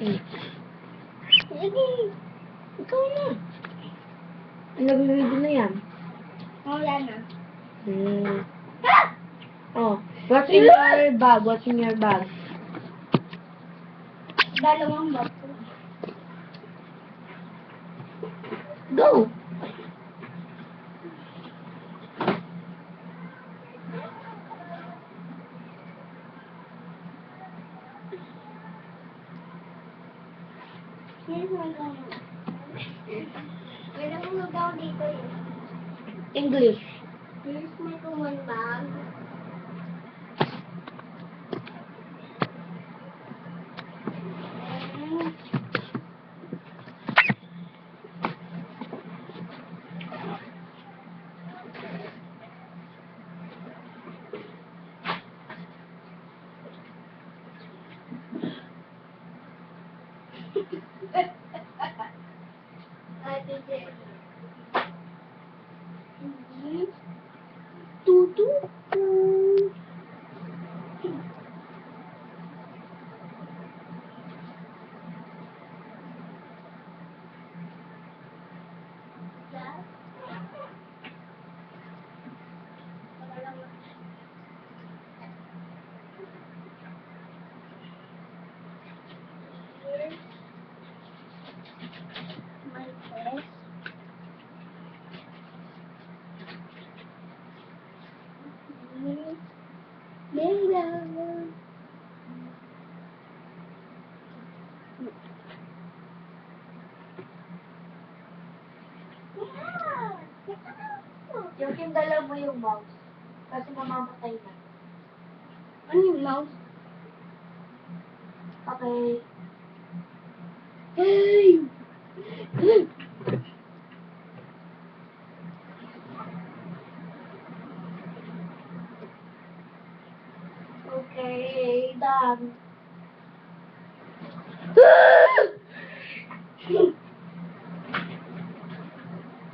Sige. Ikaw na. Ang nag-ready na yan. Wala na. Ah! Oh, what's in your bag? What's in your bag? Dalawang bato. Go! Here's my gun. Wala mo daw dito eh. English. Here's my common bag. Tutu. My test. Yung dala mo yung mouse. Kasi mamamatay na. Ano yung mouse? Okay. Hey! Okay, done.